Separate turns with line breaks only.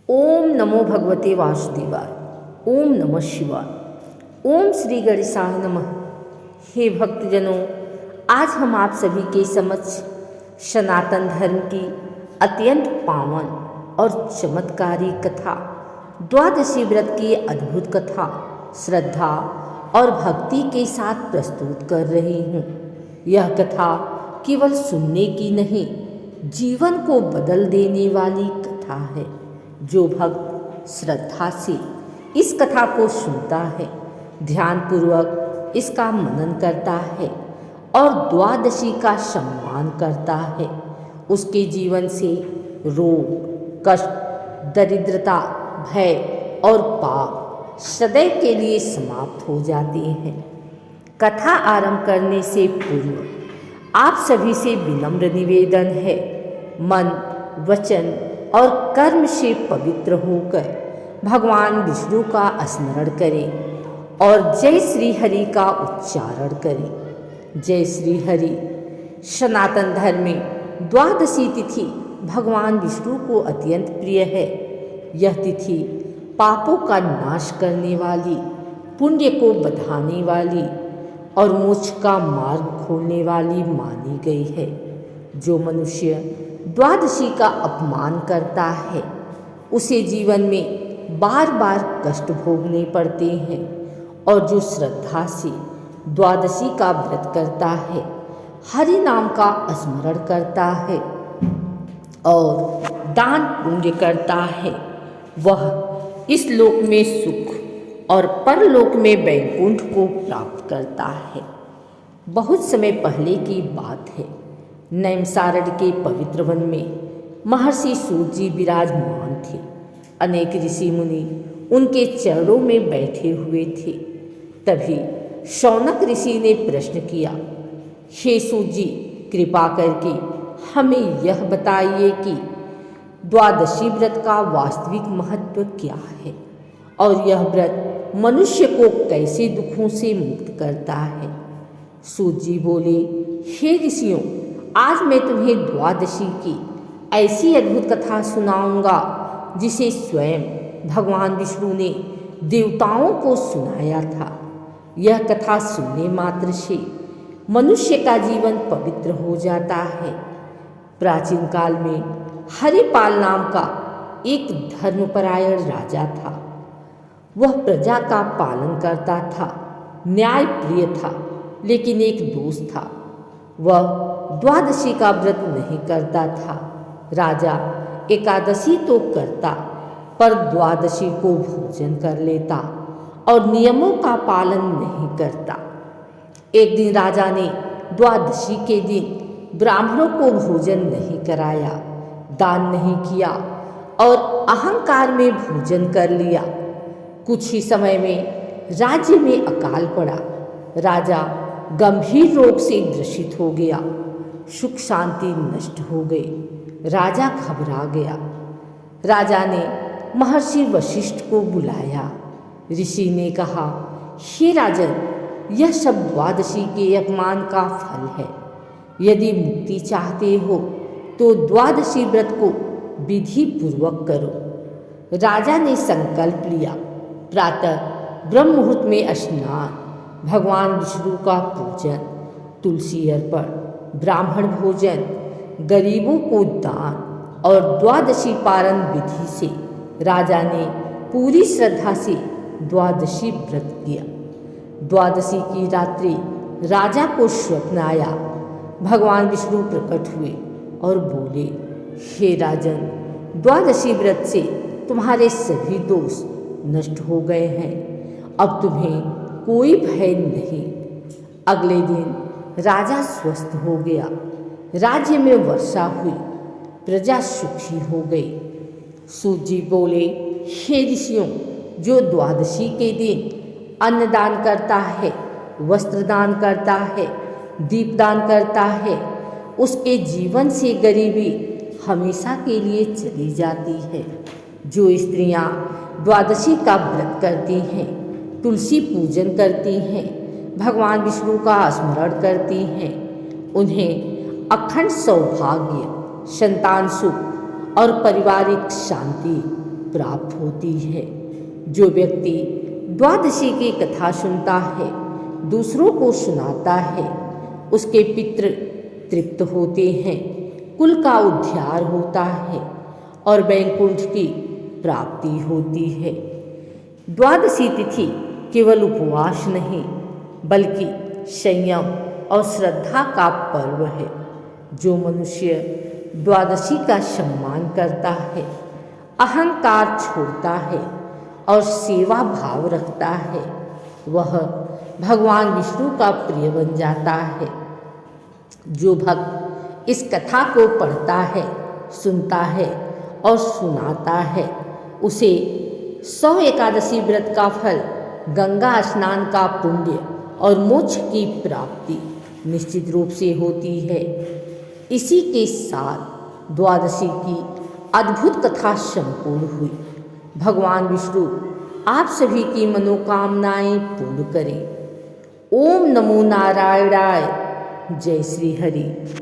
ओम नमो भगवते वासुदेवाय। ओम नमः शिवाय। ओम श्री गणेशाय नमः। हे भक्तजनों, आज हम आप सभी के समक्ष सनातन धर्म की अत्यंत पावन और चमत्कारी कथा, द्वादशी व्रत की अद्भुत कथा श्रद्धा और भक्ति के साथ प्रस्तुत कर रही हूँ। यह कथा केवल सुनने की नहीं, जीवन को बदल देने वाली कथा है। जो भक्त श्रद्धा से इस कथा को सुनता है, ध्यानपूर्वक इसका मनन करता है और द्वादशी का सम्मान करता है, उसके जीवन से रोग, कष्ट, दरिद्रता, भय और पाप सदैव के लिए समाप्त हो जाते हैं। कथा आरंभ करने से पूर्व आप सभी से विनम्र निवेदन है, मन, वचन और कर्म से पवित्र होकर भगवान विष्णु का स्मरण करें और जय श्री हरि का उच्चारण करें। जय श्री हरि। सनातन धर्म में द्वादशी तिथि भगवान विष्णु को अत्यंत प्रिय है। यह तिथि पापों का नाश करने वाली, पुण्य को बढ़ाने वाली और मोक्ष का मार्ग खोलने वाली मानी गई है। जो मनुष्य द्वादशी का अपमान करता है, उसे जीवन में बार बार कष्ट भोगने पड़ते हैं, और जो श्रद्धा से द्वादशी का व्रत करता है, हरि नाम का स्मरण करता है और दान पुण्य करता है, वह इस लोक में सुख और परलोक में वैकुंठ को प्राप्त करता है। बहुत समय पहले की बात है। नैमिषारण्य के पवित्र वन में महर्षि सूत जी विराजमान थे। अनेक ऋषि मुनि उनके चरणों में बैठे हुए थे। तभी शौनक ऋषि ने प्रश्न किया, हे सूत जी, कृपा करके हमें यह बताइए कि द्वादशी व्रत का वास्तविक महत्व क्या है और यह व्रत मनुष्य को कैसे दुखों से मुक्त करता है। सूत जी बोले, हे ऋषियों, आज मैं तुम्हें द्वादशी की ऐसी अद्भुत कथा सुनाऊंगा जिसे स्वयं भगवान विष्णु ने देवताओं को सुनाया था। यह कथा सुनने मात्र से मनुष्य का जीवन पवित्र हो जाता है। प्राचीन काल में हरिपाल नाम का एक धर्मपरायण राजा था। वह प्रजा का पालन करता था, न्याय प्रिय था, लेकिन एक दोष था, वह द्वादशी का व्रत नहीं करता था। राजा एकादशी तो करता, पर द्वादशी को भोजन कर लेता और नियमों का पालन नहीं करता। एक दिन राजा ने द्वादशी के दिन ब्राह्मणों को भोजन नहीं कराया, दान नहीं किया और अहंकार में भोजन कर लिया। कुछ ही समय में राज्य में अकाल पड़ा। राजा गंभीर रोग से ग्रसित हो गया। सुख शांति नष्ट हो गई। राजा घबरा गया। राजा ने महर्षि वशिष्ठ को बुलाया। ऋषि ने कहा, हे राजन, यह सब द्वादशी के अपमान का फल है। यदि मुक्ति चाहते हो तो द्वादशी व्रत को विधि पूर्वक करो। राजा ने संकल्प लिया। प्रातः ब्रह्म मुहूर्त में स्नान, भगवान विष्णु का पूजन, तुलसी अर्पण, ब्राह्मण भोजन, गरीबों को दान और द्वादशी पारण विधि से राजा ने पूरी श्रद्धा से द्वादशी व्रत किया। द्वादशी की रात्रि राजा को स्वप्न आया। भगवान विष्णु प्रकट हुए और बोले, हे राजन, द्वादशी व्रत से तुम्हारे सभी दोष नष्ट हो गए हैं। अब तुम्हें कोई भय नहीं। अगले दिन राजा स्वस्थ हो गया। राज्य में वर्षा हुई, प्रजा सुखी हो गई। सूत जी बोले, हे ऋषियों, जो द्वादशी के दिन अन्नदान करता है, वस्त्रदान करता है, दीपदान करता है, उसके जीवन से गरीबी हमेशा के लिए चली जाती है। जो स्त्रियां द्वादशी का व्रत करती हैं, तुलसी पूजन करती हैं, भगवान विष्णु का स्मरण करती हैं, उन्हें अखंड सौभाग्य, संतान सुख और पारिवारिक शांति प्राप्त होती है। जो व्यक्ति द्वादशी की कथा सुनता है, दूसरों को सुनाता है, उसके पितृ तृप्त होते हैं, कुल का उद्धार होता है और वैकुंठ की प्राप्ति होती है। द्वादशी तिथि केवल उपवास नहीं बल्कि संयम और श्रद्धा का पर्व है। जो मनुष्य द्वादशी का सम्मान करता है, अहंकार छोड़ता है और सेवा भाव रखता है, वह भगवान विष्णु का प्रिय बन जाता है। जो भक्त इस कथा को पढ़ता है, सुनता है और सुनाता है, उसे 100 एकादशी व्रत का फल, गंगा स्नान का पुण्य और मोक्ष की प्राप्ति निश्चित रूप से होती है। इसी के साथ द्वादशी की अद्भुत कथा संपूर्ण हुई। भगवान विष्णु आप सभी की मनोकामनाएं पूर्ण करें। ओम नमो नारायणाय। जय श्री हरि।